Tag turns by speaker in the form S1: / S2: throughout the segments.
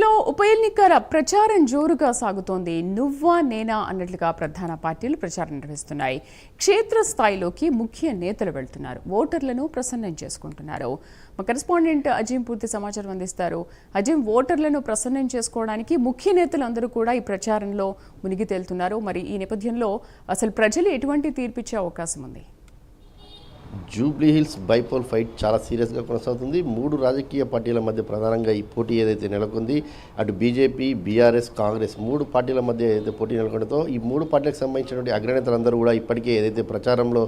S1: లో ఉప ఎన్నికల ప్రచారం జోరుగా సాగుతోంది. నువ్వా నేనా అన్నట్లుగా ప్రధాన పార్టీలు ప్రచారం నిర్వహిస్తున్నాయి. క్షేత్రస్థాయిలోకి ముఖ్య నేతలు వెళ్తున్నారు, ఓటర్లను ప్రసన్నం చేసుకుంటున్నారు. మా కరెస్పాండెంట్ అజీం పూర్తి సమాచారం అందిస్తారు. అజీం, ఓటర్లను ప్రసన్నం చేసుకోవడానికి ముఖ్య నేతలు అందరూ కూడా ఈ ప్రచారంలో మునిగి తేలుతున్నారు. మరి ఈ నేపథ్యంలో అసలు ప్రజలు ఎటువంటి తీర్పిచ్చే అవకాశం ఉంది?
S2: జూబ్లీ హిల్స్ బైపోల్ ఫైట్ చాలా సీరియస్గా కొనసాగుతుంది. మూడు రాజకీయ పార్టీల మధ్య ప్రధానంగా ఈ పోటీ ఏదైతే నెలకొంది, అటు బీజేపీ, బీఆర్ఎస్, కాంగ్రెస్ మూడు పార్టీల మధ్య ఏదైతే పోటీ నెలకొందో, ఈ మూడు పార్టీలకు సంబంధించినటువంటి అగ్రనేతలందరూ కూడా ఇప్పటికే ఏదైతే ప్రచారంలో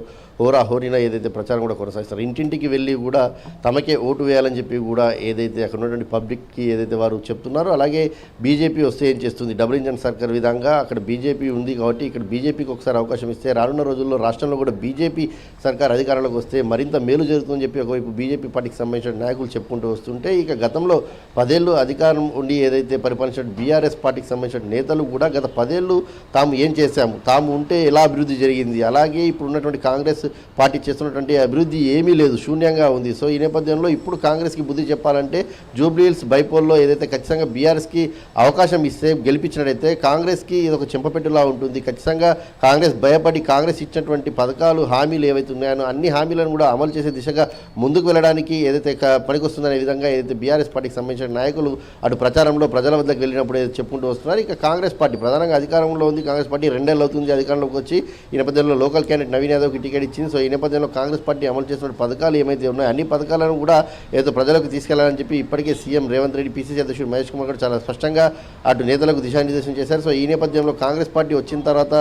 S2: హోరీనా ఏదైతే ప్రచారం కూడా కొనసాగిస్తారు, ఇంటింటికి వెళ్ళి కూడా తమకే ఓటు వేయాలని చెప్పి కూడా ఏదైతే అక్కడ ఉన్నటువంటి పబ్లిక్కి ఏదైతే వారు చెప్తున్నారో, అలాగే బీజేపీ వస్తే ఏం చేస్తుంది, డబుల్ ఇంజన్ సర్కార్ విధంగా అక్కడ బీజేపీ ఉంది కాబట్టి ఇక్కడ బీజేపీకి ఒకసారి అవకాశం ఇస్తే రానున్న రోజుల్లో రాష్ట్రంలో కూడా బీజేపీ సర్కార్ అధికారంలో వస్తే మరింత మేలు జరుగుతుందని చెప్పి ఒకవైపు బీజేపీ పార్టీకి సంబంధించిన నాయకులు చెప్పుకుంటూ వస్తుంటే, ఇక గతంలో 10 ఏళ్ళు అధికారం ఉండి ఏదైతే పరిపాలించిన బీఆర్ఎస్ పార్టీకి సంబంధించిన నేతలు కూడా గత 10 ఏళ్ళు తాము ఏం చేశాము, తాము ఉంటే ఎలా అభివృద్ధి జరిగింది, అలాగే ఇప్పుడు ఉన్నటువంటి కాంగ్రెస్ పార్టీ చేస్తున్నటువంటి అభివృద్ధి ఏమీ లేదు, శూన్యంగా ఉంది. సో ఈ నేపథ్యంలో ఇప్పుడు కాంగ్రెస్కి బుద్ధి చెప్పాలంటే జూబ్లీ హిల్స్ బైపోల్లో ఏదైతే ఖచ్చితంగా బీఆర్ఎస్కి అవకాశం ఇస్తే గెలిపించినట్టయితే కాంగ్రెస్కి ఇది ఒక చెంపపెట్టులా ఉంటుంది. ఖచ్చితంగా కాంగ్రెస్ భయపడి కాంగ్రెస్ ఇచ్చినటువంటి పథకాలు, హామీలు ఏవైతే ఉన్నాయో అన్ని హామీలను కూడా అమలు చేసే దిశగా ముందుకు వెళ్ళడానికి ఏదైతే పనికొస్తుందనే విధంగా ఏదైతే బీఆర్ఎస్ పార్టీకి సంబంధించిన నాయకులు అటు ప్రచారంలో ప్రజల వద్దకు వెళ్ళినప్పుడు ఏదైతే చెప్పుకుంటూ వస్తున్నారు. ఇక కాంగ్రెస్ పార్టీ ప్రధానంగా అధికారంలో ఉంది. కాంగ్రెస్ పార్టీ 2 ఏళ్ళు అవుతుంది అధికారంలోకి వచ్చి. ఈ నేపథ్యంలో లోకల్ క్యాండిడేట్ నవీన్ యాదవ్కి టికెట్ ఇచ్చింది. సో ఈ నేపథ్యంలో కాంగ్రెస్ పార్టీ అమలు చేసిన పథకాలు ఏమైతే ఉన్నాయో అన్ని పథకాలను కూడా ఏదో ప్రజలకు తీసుకెళ్లాలని చెప్పి ఇప్పటికే సీఎం రేవంత్ రెడ్డి, పీసీసీ అధ్యక్షుడు మహేష్ కుమార్ కూడా చాలా స్పష్టంగా అటు నేతలకు దిశానిర్దేశం చేశారు. సో ఈ నేపథ్యంలో కాంగ్రెస్ పార్టీ వచ్చిన తర్వాత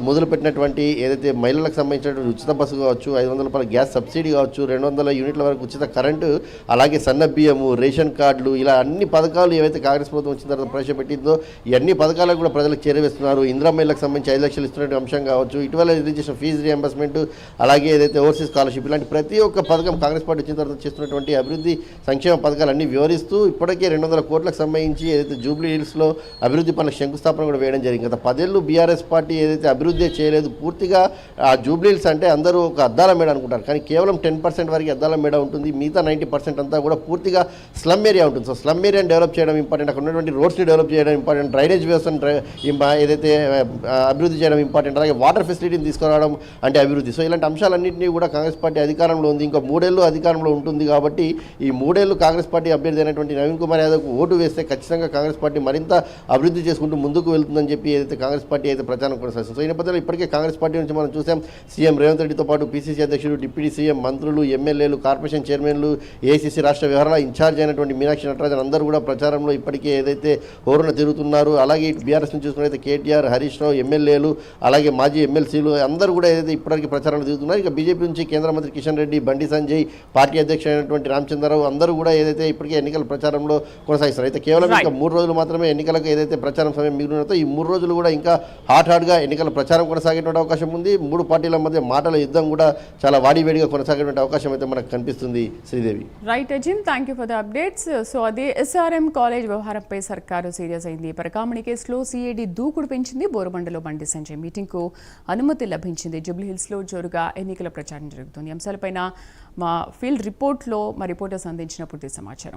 S2: మొదలుపెట్టినటువంటి ఏదైతే మహిళలకు సంబంధించినటువంటి ఉచిత బస్సు కావచ్చు, 500 రూపాయల గ్యాస్ సబ్సిడీ కావచ్చు, 200 యూనిట్ల వరకు ఉచిత కరెంటు, అలాగే సన్న బియ్యము, రేషన్ కార్డులు, ఇలా అన్ని పథకాలు ఏవైతే కాంగ్రెస్ ప్రభుత్వం వచ్చిన తర్వాత ప్రవేశపెట్టిందో ఈ అన్ని పథకాలకు కూడా ప్రజలకు చేరవేస్తున్నారు. ఇందిరా మహిళలకు సంబంధించి 5 లక్షలు ఇస్తున్న అంశం కావచ్చు, ఇటీవల రిలీజ్ చేసిన ఫీజు రియంబర్స్మెంట్, అలాగే ఏదైతే ఓవర్సీస్ స్కాలర్షిప్, ఇలాంటి ప్రతి ఒక్క పథకం కాంగ్రెస్ పార్టీ వచ్చిన తర్వాత చేస్తున్నటువంటి అభివృద్ధి సంక్షేమ పథకాలన్నీ వివరిస్తూ ఇప్పటికే 200 కోట్లకు సంబంధించి ఏదైతే జూబ్లీ హిల్స్లో అభివృద్ధి పనుల శంకుస్థాపన కూడా వేయడం జరిగింది. గత 10 ఏళ్ళు బీఆర్ఎస్ పార్టీ ఏదైతే అభివృద్ధి చేయలేదు, పూర్తిగా ఆ జూబ్లీ హిల్స్ అంటే అందరూ ఒక అద్దాల మేడ అనుకుంటారు, కానీ కేవలం 10% వరకు అద్దాల మేడ ఉంటుంది. మిగతా 90% అంతా కూడా పూర్తిగా స్లమ్ ఏరియా ఉంటుంది. సో స్లమ్ ఏరియాని డెవలప్ చేయడం ఇంపార్టెంట్, అక్కడ ఉన్నటువంటి రోడ్స్ని డెవలప్ చేయడం ఇంపార్టెంట్, డ్రైనేజ్ వ్యవస్థను ఏదైతే అభివృద్ధి చేయడం ఇంపార్టెంట్, అలాగే వాటర్ ఫెసిలిటీని తీసుకురావడం అంటే అభివృద్ధి. సో ఇలాంటి అంశాలన్నింటినీ కూడా కాంగ్రెస్ పార్టీ అధికారంలో ఉంది. ఇంకా 3 ఏళ్ళు అధికారంలో ఉంటుంది కాబట్టి ఈ 3 ఏళ్ళు కాంగ్రెస్ పార్టీ అభ్యర్థి అయినటువంటి నవీన్ కుమార్ యాదవ్కు ఓటు వేస్తే ఖచ్చితంగా కాంగ్రెస్ పార్టీ మరింత అభివృద్ధి చేసుకుంటూ ముందుకు వెళ్తుందని చెప్పి ఏదైతే కాంగ్రెస్ పార్టీ అయితే ప్రచారం కొనసాగుతుంది. సో ఈ నేపథ్యంలో ఇప్పటికే కాంగ్రెస్ పార్టీ నుంచి మనం చూసాం, సీఎం రేవంత్ రెడ్డితో పాటు పీసీసీ అధ్యక్షుడు, డిప్యూటీ సీఎం, మంత్రులు, ఎమ్మెల్యేలు, కార్పొరేషన్ చైర్మన్లు, ఏఐసీసీ రాష్ట్ర వ్యవహారాల ఇన్ఛార్జ్ అయినటువంటి మీనాక్షి నటరాజన్ అందరూ కూడా ప్రచారంలో ఇప్పటికే ఏదైతే హోరున తిరుగుతున్నారు. అలాగే బీఆర్ఎస్ నుంచి చూసుకున్నైతే కేటీఆర్, హరీష్ రావు, ఎమ్మెల్యేలు, అలాగే మాజీ ఎమ్మెల్సీలు అందరూ కూడా ఏదైతే ఇప్పటికీ ప్రచారంలో తిరుగుతున్నారు. ఇక బీజేపీ నుంచి కేంద్ర మంత్రి కిషన్ రెడ్డి, బండి సంజయ్, పార్టీ అధ్యక్షుడు అయినటువంటి రామచంద్రరావు అందరూ కూడా ఏదైతే ఇప్పటికే ఎన్నికల ప్రచారంలో కొనసాగిస్తారు. అయితే కేవలం ఇంకా 3 రోజులు మాత్రమే ఎన్నికలకు ఏదైతే ప్రచారం సమయం మిగిలినతో ఈ 3 రోజులు కూడా ఇంకా హాట్గా ఎన్నికల ప్రచారం కొనసాగేటువంటి అవకాశం ఉంది. 3 పార్టీల మధ్య మాటల యుద్ధం కూడా చాలా వాడివేడిగా కొనసాగేటువంటి అవకాశం అయితే మనకు కనిపిస్తుంది. Sridevi.
S1: Right again, thank you for the updates. So అదే ఎస్ఆర్ఎం కాలేజ్ వ్యవహారంపై సర్కారు సీరియస్ అయింది. పరకామణి కేసులో సిఐడి దూకుడు పెంచింది. బోరుబండలో బండి సంజయ్ మీటింగ్కు అనుమతి లభించింది. జూబ్లీ హిల్స్లో జోరుగా ఎన్నికల ప్రచారం జరుగుతుంది. అంశాలపైన మా ఫీల్డ్ రిపోర్ట్లో మా రిపోర్టర్స్ అందించిన పూర్తి సమాచారం.